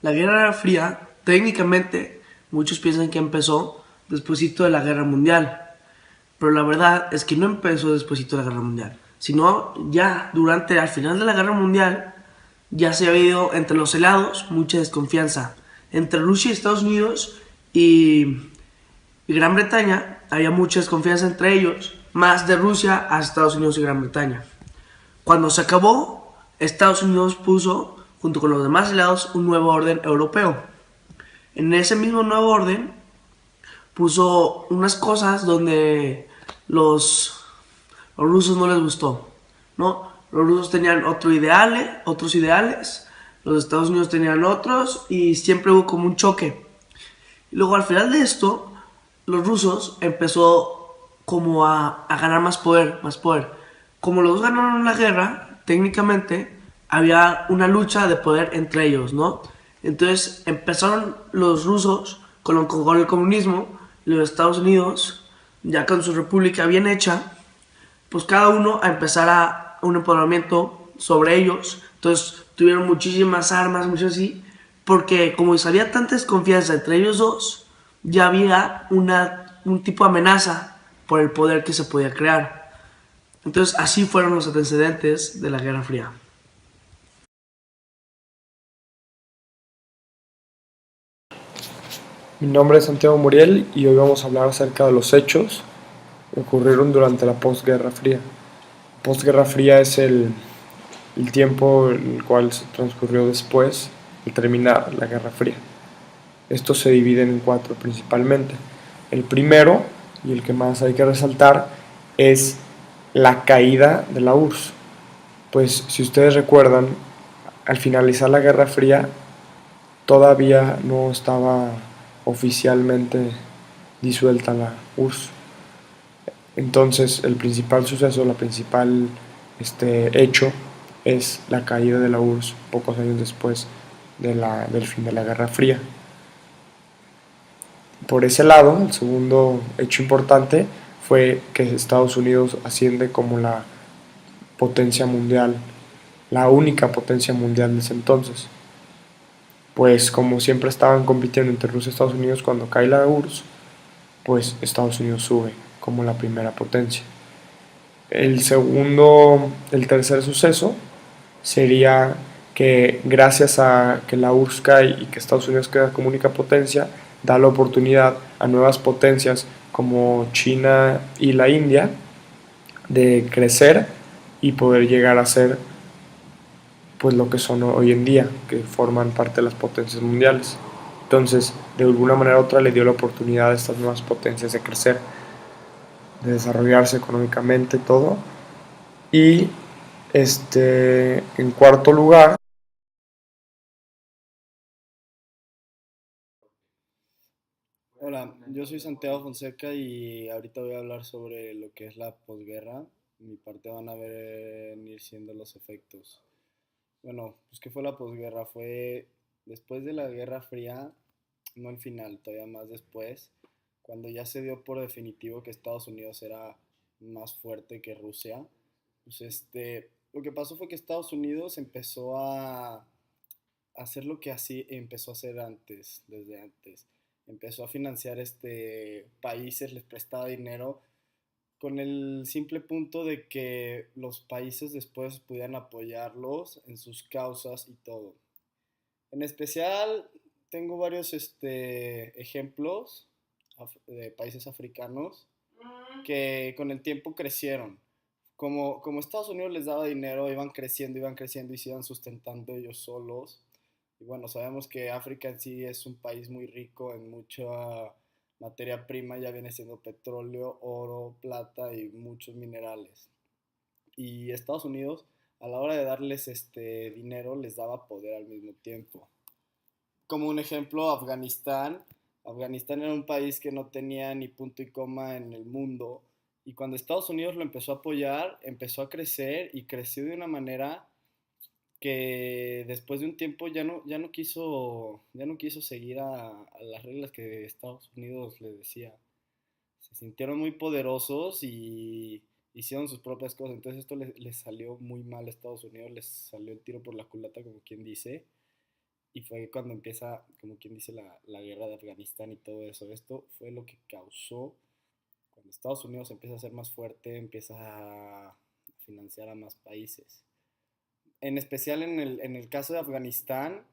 La Guerra Fría, técnicamente, muchos piensan que empezó despuesito de la Guerra Mundial, pero la verdad es que no empezó despuesito de la Guerra Mundial, sino ya durante, al final de la Guerra Mundial, ya se ha habido entre los helados mucha desconfianza. Entre Rusia y Estados Unidos y Gran Bretaña había mucha desconfianza entre ellos, más de Rusia a Estados Unidos y Gran Bretaña. Cuando se acabó, Estados Unidos puso, junto con los demás aliados, un nuevo orden europeo. En ese mismo nuevo orden puso unas cosas donde los rusos no les gustó, ¿no? Los rusos tenían otros ideales, los Estados Unidos tenían otros y siempre hubo como un choque. Y luego al final de esto, los rusos empezó como a ganar más poder, más poder. Como los dos ganaron la guerra, técnicamente había una lucha de poder entre ellos, ¿no? Entonces empezaron los rusos con el comunismo y los Estados Unidos, ya con su república bien hecha, pues cada uno a empezar a un empoderamiento sobre ellos. Entonces tuvieron muchísimas armas, mucho así, porque como había tanta desconfianza entre ellos dos, ya había un tipo de amenaza por el poder que se podía crear. Entonces así fueron los antecedentes de la Guerra Fría. Mi nombre es Santiago Muriel y hoy vamos a hablar acerca de los hechos que ocurrieron durante la posguerra fría. La posguerra fría es el tiempo en el cual se transcurrió después de terminar la Guerra Fría. Esto se divide en cuatro principalmente. El primero, y el que más hay que resaltar, es la caída de la URSS. Pues si ustedes recuerdan, al finalizar la Guerra Fría, todavía no estaba oficialmente disuelta la URSS. Entonces el principal suceso, la principal hecho es la caída de la URSS pocos años después del fin de la Guerra Fría. Por ese lado, el segundo hecho importante fue que Estados Unidos asciende como la potencia mundial, la única potencia mundial de ese entonces. Pues como siempre estaban compitiendo entre Rusia y Estados Unidos, cuando cae la URSS, pues Estados Unidos sube como la primera potencia. El tercer suceso sería que gracias a que la URSS cae y que Estados Unidos queda como única potencia, da la oportunidad a nuevas potencias como China y la India de crecer y poder llegar a ser pues lo que son hoy en día, que forman parte de las potencias mundiales. Entonces, de alguna manera u otra le dio la oportunidad a estas nuevas potencias de crecer, de desarrollarse económicamente, todo. Y en cuarto lugar, Hola, yo soy Santiago Fonseca y ahorita voy a hablar sobre lo que es la posguerra. Mi parte van a venir siendo los efectos. Bueno, pues ¿qué fue la posguerra? Fue después de la Guerra Fría, no el final, todavía más después, cuando ya se dio por definitivo que Estados Unidos era más fuerte que Rusia. Pues lo que pasó fue que Estados Unidos empezó a hacer lo que así empezó a hacer antes, desde antes. Empezó a financiar países, les prestaba dinero con el simple punto de que los países después pudieran apoyarlos en sus causas y todo. En especial tengo varios ejemplos de países africanos que con el tiempo crecieron. Como Estados Unidos les daba dinero, iban creciendo y se iban sustentando ellos solos. Y bueno, sabemos que África en sí es un país muy rico en mucha materia prima, ya viene siendo petróleo, oro, plata y muchos minerales. Y Estados Unidos, a la hora de darles este dinero, les daba poder al mismo tiempo. Como un ejemplo, Afganistán. Afganistán era un país que no tenía ni punto y coma en el mundo. Y cuando Estados Unidos lo empezó a apoyar, empezó a crecer y creció de una manera que después de un tiempo ya no quiso seguir a las reglas que Estados Unidos le decía. Se sintieron muy poderosos y hicieron sus propias cosas. Entonces les salió muy mal a Estados Unidos, les salió el tiro por la culata, como quien dice. y fue cuando empieza, como quien dice, la guerra de Afganistán y todo eso. Esto fue lo que causó, cuando Estados Unidos empieza a ser más fuerte, empieza a financiar a más países. En especial en el caso de Afganistán,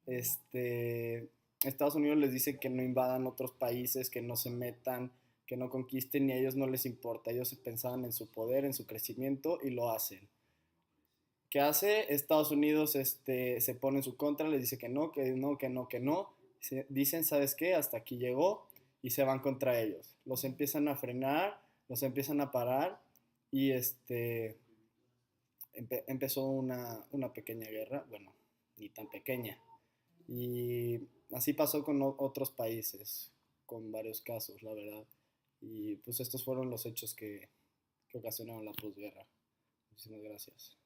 Estados Unidos les dice que no invadan otros países, que no se metan, que no conquisten, y a ellos no les importa. Ellos pensaban en su poder, en su crecimiento, y lo hacen. ¿Qué hace? Estados Unidos se pone en su contra, les dice que no, que no, que no, que no. Dicen, ¿sabes qué? Hasta aquí llegó, y se van contra ellos. Los empiezan a frenar, los empiezan a parar, y empezó una pequeña guerra, bueno, ni tan pequeña. Y así pasó con otros países, con varios casos, la verdad. Y pues estos fueron los hechos que ocasionaron la posguerra. Muchísimas gracias.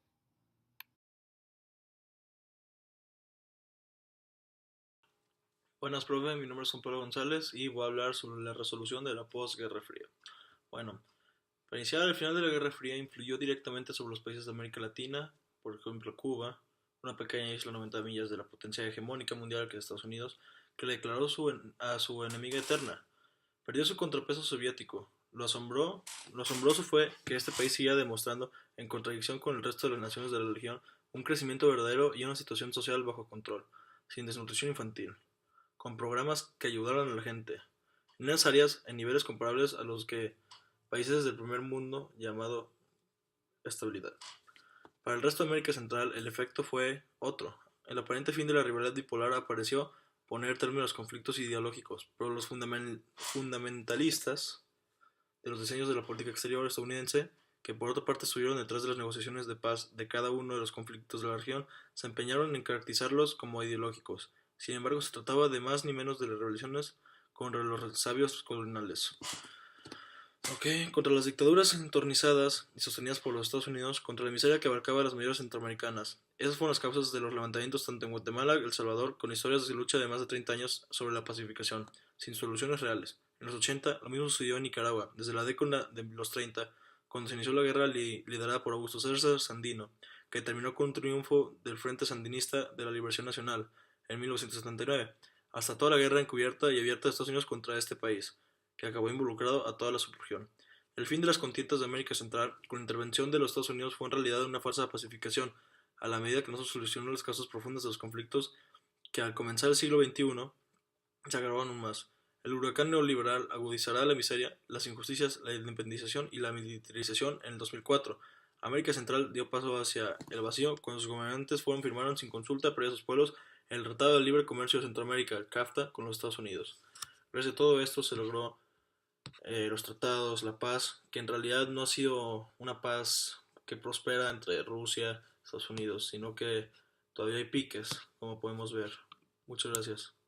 Buenas, profe. Mi nombre es Juan Pablo González y voy a hablar sobre la resolución de la posguerra fría. Bueno, para iniciar, el final de la Guerra Fría influyó directamente sobre los países de América Latina, por ejemplo Cuba, una pequeña isla a 90 millas de la potencia hegemónica mundial que es Estados Unidos, que le declaró a su enemiga eterna. Perdió su contrapeso soviético. Lo asombroso fue que este país seguía demostrando, en contradicción con el resto de las naciones de la región, un crecimiento verdadero y una situación social bajo control, sin desnutrición infantil, con programas que ayudaron a la gente, en unas áreas en niveles comparables a los que países del primer mundo llamado estabilidad. Para el resto de América Central, el efecto fue otro. El aparente fin de la rivalidad bipolar apareció poner término a los conflictos ideológicos, pero los fundamentalistas de los diseños de la política exterior estadounidense, que por otra parte estuvieron detrás de las negociaciones de paz de cada uno de los conflictos de la región, se empeñaron en caracterizarlos como ideológicos. Sin embargo, se trataba de más ni menos de las revoluciones contra los sabios coloniales. Contra las dictaduras entornizadas y sostenidas por los Estados Unidos, contra la miseria que abarcaba las mayores centroamericanas. Esas fueron las causas de los levantamientos tanto en Guatemala como El Salvador, con historias de lucha de más de 30 años sobre la pacificación, sin soluciones reales. En los 80, lo mismo sucedió en Nicaragua, desde la década de los 30, cuando se inició la guerra liderada por Augusto César Sandino, que terminó con un triunfo del Frente Sandinista de la Liberación Nacional en 1979, hasta toda la guerra encubierta y abierta de Estados Unidos contra este país, que acabó involucrado a toda la subregión. El fin de las contiendas de América Central, con la intervención de los Estados Unidos, fue en realidad una falsa pacificación, a la medida que no se solucionó las causas profundas de los conflictos que al comenzar el siglo XXI se agravaron aún más. El huracán neoliberal agudizará la miseria, las injusticias, la independización y la militarización en el 2004. América Central dio paso hacia el vacío cuando sus gobernantes firmaron sin consulta previa a sus pueblos el Tratado de Libre Comercio de Centroamérica, el CAFTA, con los Estados Unidos. Gracias a todo esto se logró los tratados, la paz, que en realidad no ha sido una paz que prospera entre Rusia y Estados Unidos, sino que todavía hay piques, como podemos ver. Muchas gracias.